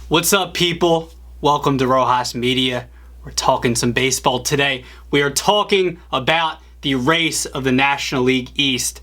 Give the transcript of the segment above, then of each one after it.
What's up, people? Welcome to Rojas Media. We're talking some baseball today. We are talking about the race of the National League East.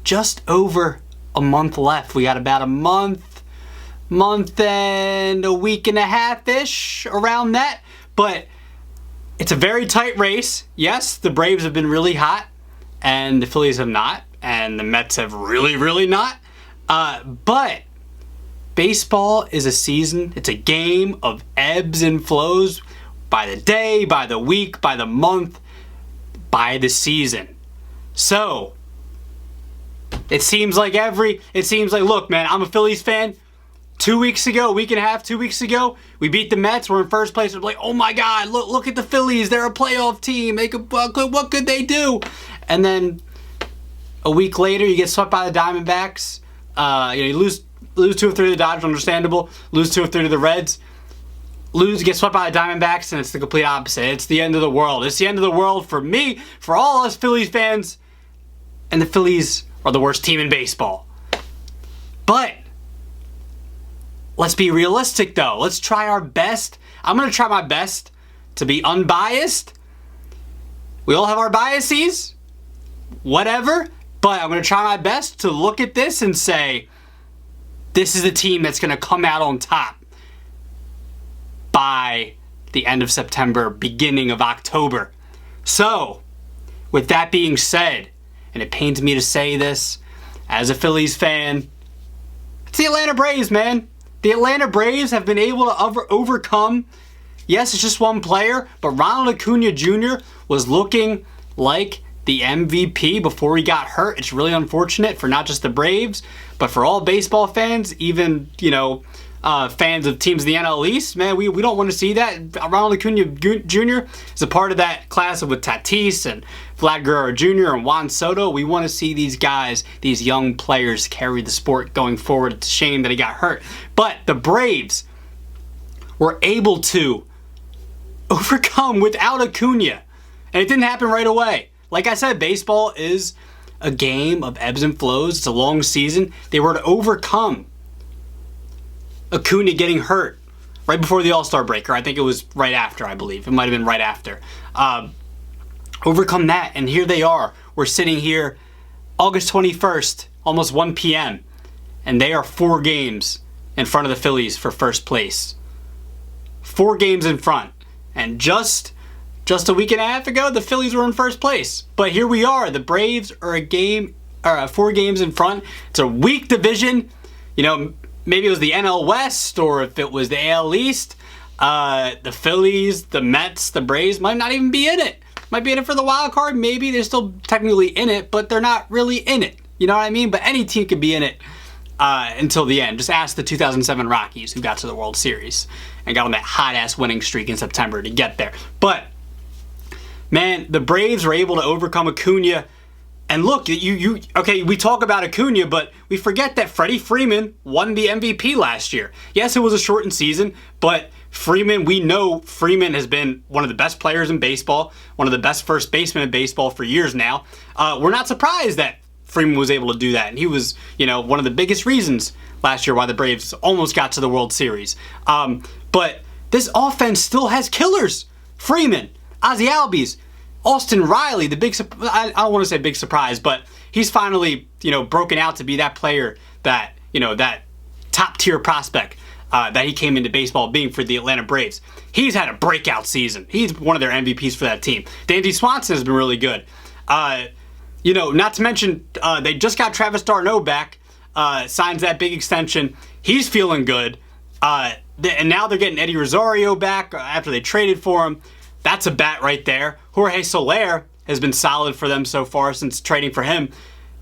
Just over a month left. We got about a month and a week and a half-ish, around that. But it's a very tight race. Yes, the Braves have been really hot, and the Phillies have not, and the Mets have really not. But baseball is a season. It's a game of ebbs and flows by the day, by the week, by the month, by the season. So it seems like, look, man, I'm a Phillies fan. 2 weeks ago, a week and a half, 2 weeks ago, we beat the Mets. We're in first place. We're like, oh my God, look at the Phillies. They're a playoff team. What could they do? And then a week later, you get swept by the Diamondbacks. You lose 2 or 3 to the Dodgers, understandable. Lose 2 or 3 to the Reds. Get swept by the Diamondbacks, and it's the complete opposite. It's the end of the world. It's the end of the world for me, for all us Phillies fans. And the Phillies are the worst team in baseball. But let's be realistic, though. Let's try our best. I'm going to try my best to be unbiased. We all have our biases, whatever. But I'm going to try my best to look at this and say, this is the team that's going to come out on top by the end of September, beginning of October. So, with that being said, and it pains me to say this as a Phillies fan, it's the Atlanta Braves, man. The Atlanta Braves have been able to overcome, yes, it's just one player, but Ronald Acuna Jr. was looking like the MVP before he got hurt. It's really unfortunate for not just the Braves, but for all baseball fans, even, fans of teams in the NL East. Man, we don't want to see that. Ronald Acuna Jr. is a part of that class with Tatis and Vlad Guerrero Jr. and Juan Soto. We want to see these guys, these young players, carry the sport going forward. It's a shame that he got hurt. But the Braves were able to overcome without Acuna. And it didn't happen right away. Like I said, baseball is a game of ebbs and flows. It's a long season. They were to overcome Acuna getting hurt right before the All-Star break, or I think it was right after, I believe. It might have been right after. Overcome that, and here they are. We're sitting here August 21st, almost 1 p.m., and they are 4 games in front of the Phillies for first place. 4 games in front. And just a week and a half ago, the Phillies were in first place. But here we are. The Braves are 4 games in front. It's a weak division. Maybe it was the NL West, or if it was the AL East. The Phillies, the Mets, the Braves might not even be in it. Might be in it for the wild card. Maybe they're still technically in it, but they're not really in it. You know what I mean? But any team could be in it until the end. Just ask the 2007 Rockies, who got to the World Series and got on that hot-ass winning streak in September to get there. But man, the Braves were able to overcome Acuna. And look, okay, we talk about Acuna, but we forget that Freddie Freeman won the MVP last year. Yes, it was a shortened season, but we know Freeman has been one of the best players in baseball, one of the best first basemen in baseball for years now. We're not surprised that Freeman was able to do that. And he was, one of the biggest reasons last year why the Braves almost got to the World Series. But this offense still has killers. Freeman, Ozzie Albies, Austin Riley, I don't want to say big surprise, but he's finally, broken out to be that player that, that top tier prospect that he came into baseball being for the Atlanta Braves. He's had a breakout season. He's one of their MVPs for that team. Dansby Swanson has been really good. Not to mention, they just got Travis d'Arnaud back, signs that big extension. He's feeling good. And now they're getting Eddie Rosario back after they traded for him. That's a bat right there. Jorge Soler has been solid for them so far since trading for him.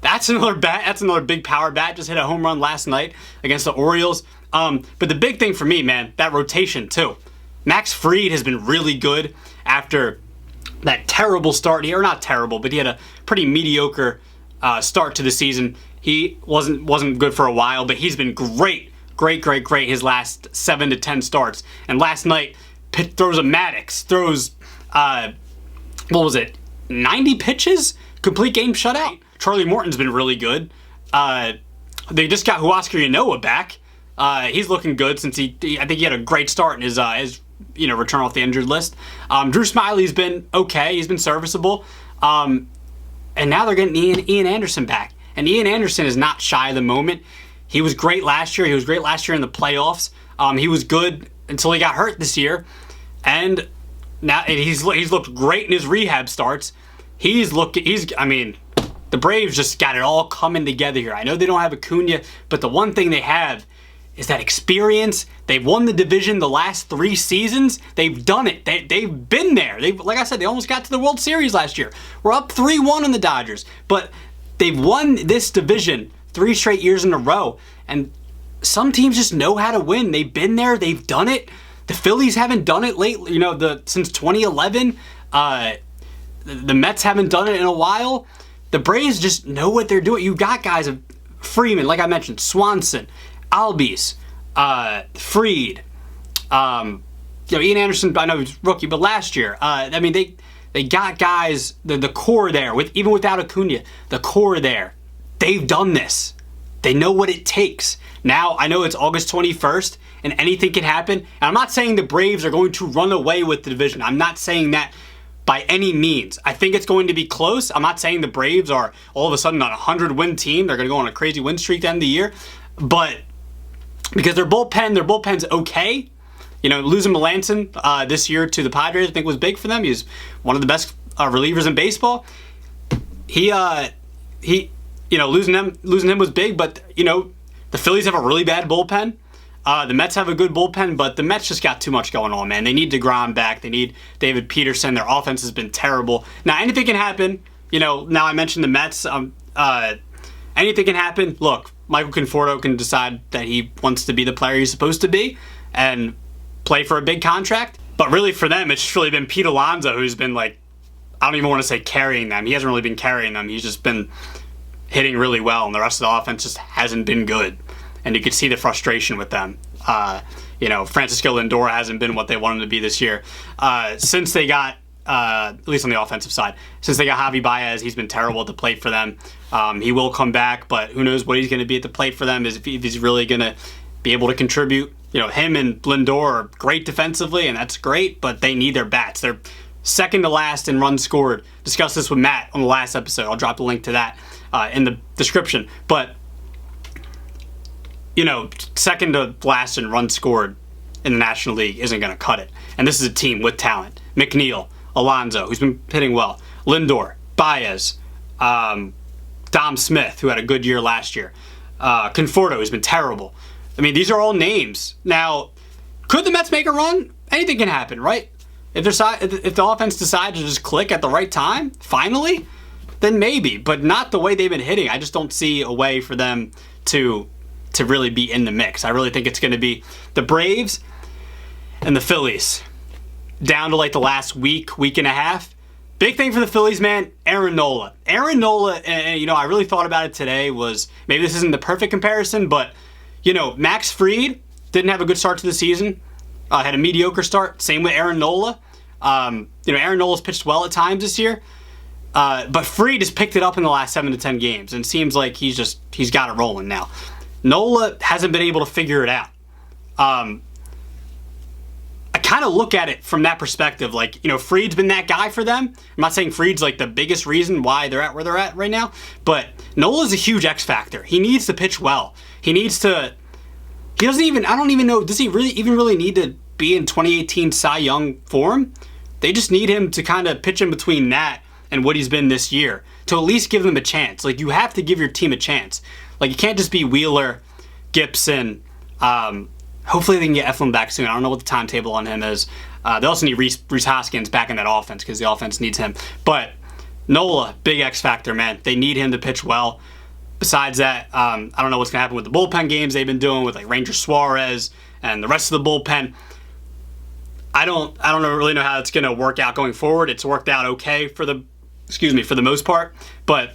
That's another bat. That's another big power bat. Just hit a home run last night against the Orioles. But the big thing for me, man, that rotation too. Max Fried has been really good after that terrible start. Or not terrible, but he had a pretty mediocre start to the season. He wasn't good for a while, but he's been great his last 7 to 10 starts. And last night, throws a Maddox, throws, 90 pitches? Complete game shutout. Charlie Morton's been really good. They just got Huascar Ynoa back. He's looking good since I think he had a great start in his return off the injured list. Drew Smyly's been okay. He's been serviceable. And now they're getting Ian Anderson back. And Ian Anderson is not shy of the moment. He was great last year. He was great last year in the playoffs. He was good until he got hurt this year. And now he's looked great in his rehab starts. The Braves just got it all coming together here. I know they don't have Acuna, but the one thing they have is that experience. They've won the division the last 3 seasons. They've done it. They've been there. Like I said, they almost got to the World Series last year. We're up 3-1 on the Dodgers, but they've won this division 3 straight years in a row. And some teams just know how to win. They've been there. They've done it. The Phillies haven't done it lately. Since 2011. The Mets haven't done it in a while. The Braves just know what they're doing. You've got guys of Freeman, like I mentioned, Swanson, Albies, Fried, Ian Anderson. I know he's rookie, but last year, they got guys. The core there, even without Acuna, the core there. They've done this. They know what it takes. Now I know it's August 21st, and anything can happen. And I'm not saying the Braves are going to run away with the division. I'm not saying that by any means. I think it's going to be close. I'm not saying the Braves are all of a sudden on a 100-win team. They're going to go on a crazy win streak at the end of the year. But because their bullpen's okay. Losing Melanson this year to the Padres, I think, was big for them. He's one of the best relievers in baseball. Losing him was big, but the Phillies have a really bad bullpen. The Mets have a good bullpen, but the Mets just got too much going on, man. They need DeGrom back. They need David Peterson. Their offense has been terrible. Now, anything can happen. Now I mentioned the Mets. Anything can happen. Look, Michael Conforto can decide that he wants to be the player he's supposed to be and play for a big contract. But really for them, it's really been Pete Alonso who's been I don't even want to say carrying them. He hasn't really been carrying them. He's just been hitting really well, and the rest of the offense just hasn't been good. And you can see the frustration with them. Francisco Lindor hasn't been what they wanted him to be this year. Since they got, at least on the offensive side, since they got Javi Baez, he's been terrible at the plate for them. He will come back, but who knows what he's going to be at the plate for them, if he's really going to be able to contribute. Him and Lindor are great defensively, and that's great, but they need their bats. They're second to last in runs scored. Discussed this with Matt on the last episode. I'll drop the link to that in the description. But second to last in runs scored in the National League isn't going to cut it. And this is a team with talent. McNeil, Alonso, who's been hitting well, Lindor, Baez, Dom Smith, who had a good year last year, Conforto, who's been terrible. These are all names. Now, could the Mets make a run? Anything can happen, right? If the offense decides to just click at the right time, finally, then maybe. But not the way they've been hitting. I just don't see a way for them to really be in the mix. I really think it's going to be the Braves and the Phillies down to the last week and a half. Big thing for the Phillies, man, Aaron Nola. Aaron Nola, I really thought about it today, was maybe this isn't the perfect comparison, but, Max Fried didn't have a good start to the season, had a mediocre start. Same with Aaron Nola. Aaron Nola's pitched well at times this year. But Fried has picked it up in the last 7 to 10 games, and it seems like he's got it rolling now. Nola hasn't been able to figure it out. I kind of look at it from that perspective. Fried's been that guy for them. I'm not saying Fried's the biggest reason why they're at where they're at right now, but Nola's a huge X factor. He needs to pitch well. I don't even know, does he really need to be in 2018 Cy Young form? They just need him to kind of pitch in between that and what he's been this year to at least give them a chance. You have to give your team a chance. You can't just be Wheeler, Gibson. Hopefully they can get Eflin back soon. I don't know what the timetable on him is. They also need Rhys Hoskins back in that offense because the offense needs him. But Nola, big X factor, man. They need him to pitch well. Besides that, I don't know what's going to happen with the bullpen games they've been doing with Ranger Suarez and the rest of the bullpen. I don't really know how it's going to work out going forward. It's worked out okay for the most part. But,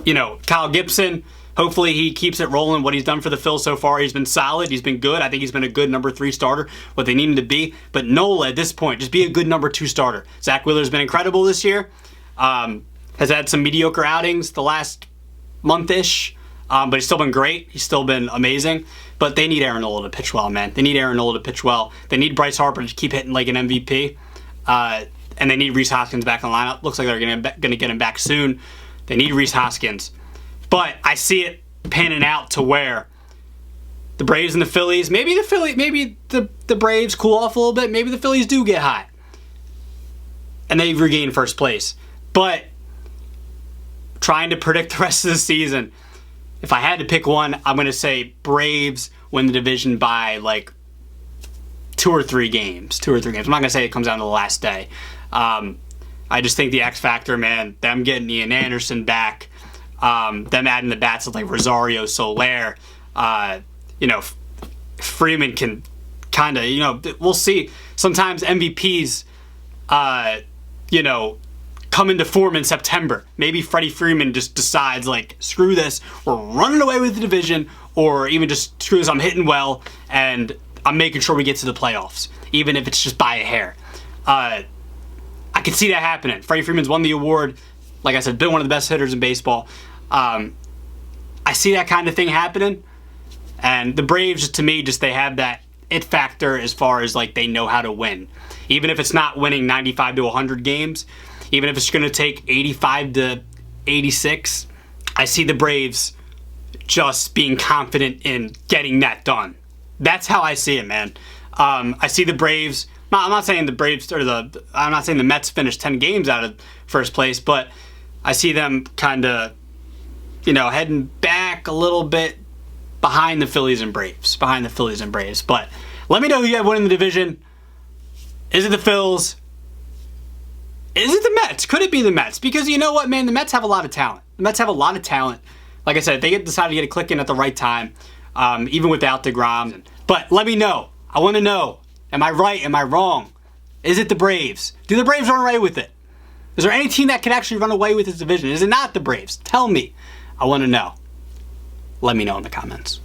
Kyle Gibson, hopefully he keeps it rolling. What he's done for the Phils so far, he's been solid. He's been good. I think he's been a good number 3 starter, what they need him to be. But Nola, at this point, just be a good number 2 starter. Zach Wheeler's been incredible this year. Has had some mediocre outings the last month-ish. But he's still been great. He's still been amazing. But they need Aaron Nola to pitch well, man. They need Aaron Nola to pitch well. They need Bryce Harper to keep hitting like an MVP. And they need Rhys Hoskins back in the lineup. Looks like they're going to get him back soon. They need Rhys Hoskins. But I see it panning out to where the Braves and the Phillies, maybe the Braves cool off a little bit. Maybe the Phillies do get hot. And they regain first place. But trying to predict the rest of the season, if I had to pick one, I'm going to say Braves win the division by like 2 or 3 games. I'm not going to say it comes down to the last day. I just think the X factor, man, them getting Ian Anderson back, them adding the bats of like Rosario, Soler, Freeman can kind of, we'll see. Sometimes MVPs, come into form in September. Maybe Freddie Freeman just decides, like, screw this, we're running away with the division, or even just screw this, I'm hitting well, and I'm making sure we get to the playoffs, even if it's just by a hair. I can see that happening. Freddie Freeman's won the award. Like I said, been one of the best hitters in baseball. I see that kind of thing happening. And the Braves, to me, they have that it factor as far as, like, they know how to win. Even if it's not winning 95 to 100 games, even if it's going to take 85 to 86, I see the Braves just being confident in getting that done. That's how I see it, man. I see the Braves. I'm not saying the Braves I'm not saying the Mets finished 10 games out of first place, but I see them kind of, heading back a little bit behind the Phillies and Braves. But let me know who you have winning the division. Is it the Phils? Is it the Mets? Could it be the Mets? Because you know what, man? The Mets have a lot of talent. Like I said, they decide to get it clicking at the right time, even without DeGrom. But let me know. I want to know. Am I right? Am I wrong? Is it the Braves? Do the Braves run away with it? Is there any team that could actually run away with this division? Is it not the Braves? Tell me. I want to know. Let me know in the comments.